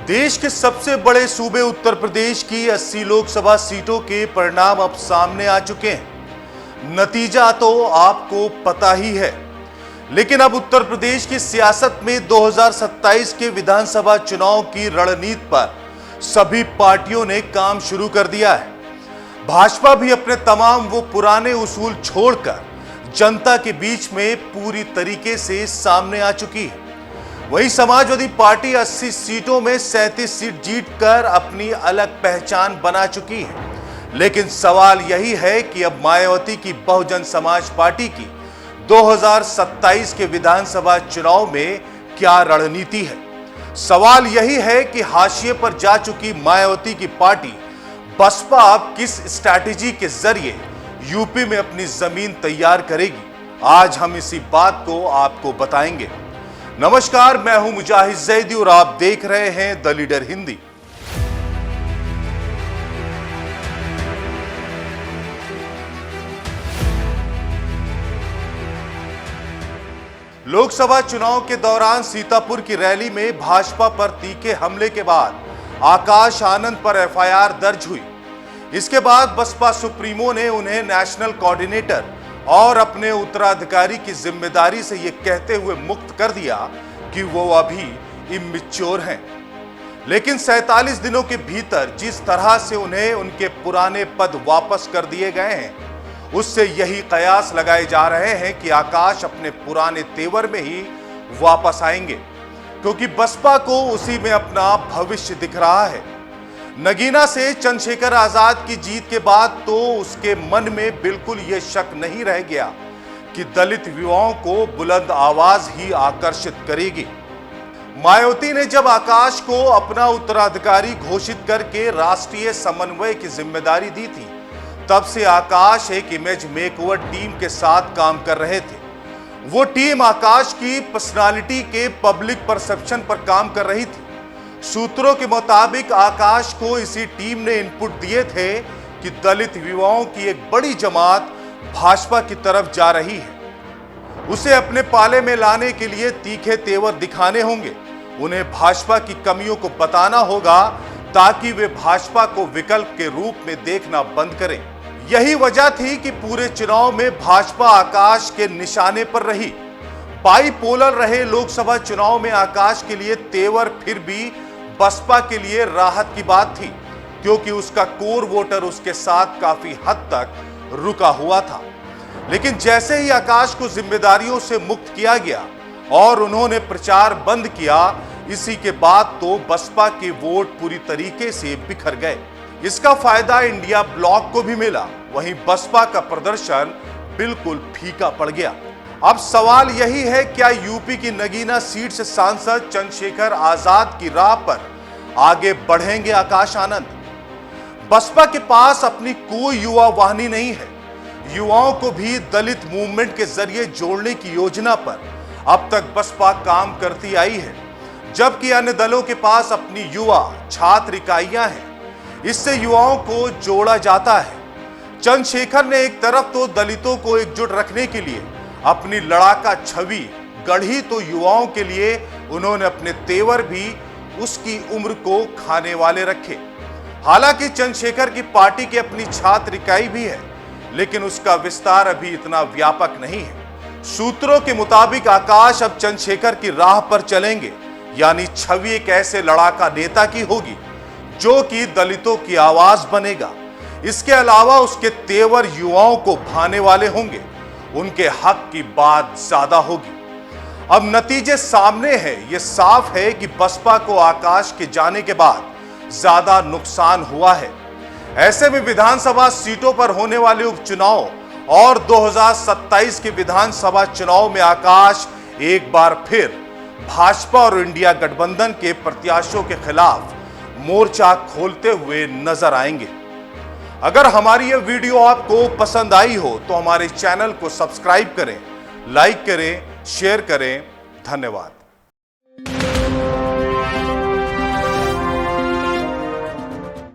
देश के सबसे बड़े सूबे उत्तर प्रदेश की 80 लोकसभा सीटों के परिणाम अब सामने आ चुके हैं। नतीजा तो आपको पता ही है, लेकिन अब उत्तर प्रदेश की सियासत में 2027 के विधानसभा चुनाव की रणनीति पर सभी पार्टियों ने काम शुरू कर दिया है। भाजपा भी अपने तमाम वो पुराने उसूल छोड़कर जनता के बीच में पूरी तरीके से सामने आ चुकी है। वहीं समाजवादी पार्टी 80 सीटों में 37 सीट जीतकर अपनी अलग पहचान बना चुकी है। लेकिन सवाल यही है कि अब मायावती की बहुजन समाज पार्टी की 2027 के विधानसभा चुनाव में क्या रणनीति है। सवाल यही है कि हाशिए पर जा चुकी मायावती की पार्टी बसपा अब किस स्ट्रैटेजी के जरिए यूपी में अपनी जमीन तैयार करेगी। आज हम इसी बात को आपको बताएंगे। नमस्कार, मैं हूं मुजाहिद जैदी और आप देख रहे हैं द लीडर हिंदी। लोकसभा चुनाव के दौरान सीतापुर की रैली में भाजपा पर तीखे हमले के बाद आकाश आनंद पर एफआईआर दर्ज हुई। इसके बाद बसपा सुप्रीमो ने उन्हें नेशनल कोऑर्डिनेटर और अपने उत्तराधिकारी की जिम्मेदारी से यह कहते हुए मुक्त कर दिया कि वो अभी इमैच्योर हैं। लेकिन 47 दिनों के भीतर जिस तरह से उन्हें उनके पुराने पद वापस कर दिए गए हैं, उससे यही कयास लगाए जा रहे हैं कि आकाश अपने पुराने तेवर में ही वापस आएंगे, क्योंकि बसपा को उसी में अपना भविष्य दिख रहा है। नगीना से चंद्रशेखर आजाद की जीत के बाद तो उसके मन में बिल्कुल यह शक नहीं रह गया कि दलित युवाओं को बुलंद आवाज ही आकर्षित करेगी। मायावती ने जब आकाश को अपना उत्तराधिकारी घोषित करके राष्ट्रीय समन्वय की जिम्मेदारी दी थी, तब से आकाश एक इमेज मेकओवर टीम के साथ काम कर रहे थे। वो टीम आकाश की पर्सनालिटी के पब्लिक परसेप्शन पर काम कर रही थी। सूत्रों के मुताबिक आकाश को इसी टीम ने इनपुट दिए थे कि दलित युवाओं की एक बड़ी जमात भाजपा की तरफ जा रही है। उसे अपने पाले में लाने के लिए तीखे तेवर दिखाने होंगे। उन्हें भाजपा की कमियों को बताना होगा ताकि वे भाजपा को विकल्प के रूप में देखना बंद करें। यही वजह थी कि पूरे चुनाव में भाजपा आकाश के निशाने पर रही। बाईपोलर रहे लोकसभा चुनाव में आकाश के लिए तेवर फिर भी बसपा के लिए राहत की बात थी, क्योंकि उसका कोर वोटर उसके साथ काफी हद तक रुका हुआ था। लेकिन जैसे ही आकाश को जिम्मेदारियों से मुक्त किया गया और उन्होंने प्रचार बंद किया, इसी के बाद तो बसपा के वोट पूरी तरीके से बिखर गए। इसका फायदा इंडिया ब्लॉक को भी मिला। वहीं बसपा का प्रदर्शन बिल्कुल फीका पड़ गया। अब सवाल यही है, क्या यूपी की नगीना सीट से सांसद चंद्रशेखर आजाद की राह पर आगे बढ़ेंगे आकाश आनंद? बसपा के पास अपनी कोई युवा वाहिनी नहीं है। युवाओं को भी दलित मूवमेंट के जरिए जोड़ने की योजना पर अब तक बसपा काम करती आई है, जबकि अन्य दलों के पास अपनी युवा छात्र इकाइयां हैं। इससे युवाओं को जोड़ा जाता है। चंद्रशेखर ने एक तरफ तो दलितों को एकजुट रखने के लिए अपनी लड़ाका छवि गढ़ी, तो युवाओं के लिए उन्होंने अपने तेवर भी उसकी उम्र को खाने वाले रखे। हालांकि चंद्रशेखर की पार्टी की अपनी छात्र इकाई भी है, लेकिन उसका विस्तार अभी इतना व्यापक नहीं है। सूत्रों के मुताबिक आकाश अब चंद्रशेखर की राह पर चलेंगे, यानी छवि एक ऐसे लड़ाका नेता की होगी जो कि दलितों की आवाज बनेगा। इसके अलावा उसके तेवर युवाओं को भाने वाले होंगे। उनके हक की बात ज्यादा होगी। अब नतीजे सामने हैं। यह साफ है कि बसपा को आकाश के जाने के बाद ज्यादा नुकसान हुआ है। ऐसे में विधानसभा सीटों पर होने वाले उपचुनाव और 2027 के विधानसभा चुनाव में आकाश एक बार फिर भाजपा और इंडिया गठबंधन के प्रत्याशियों के खिलाफ मोर्चा खोलते हुए नजर आएंगे। अगर हमारी यह वीडियो आपको पसंद आई हो तो हमारे चैनल को सब्सक्राइब करें, लाइक करें, शेयर करें। धन्यवाद।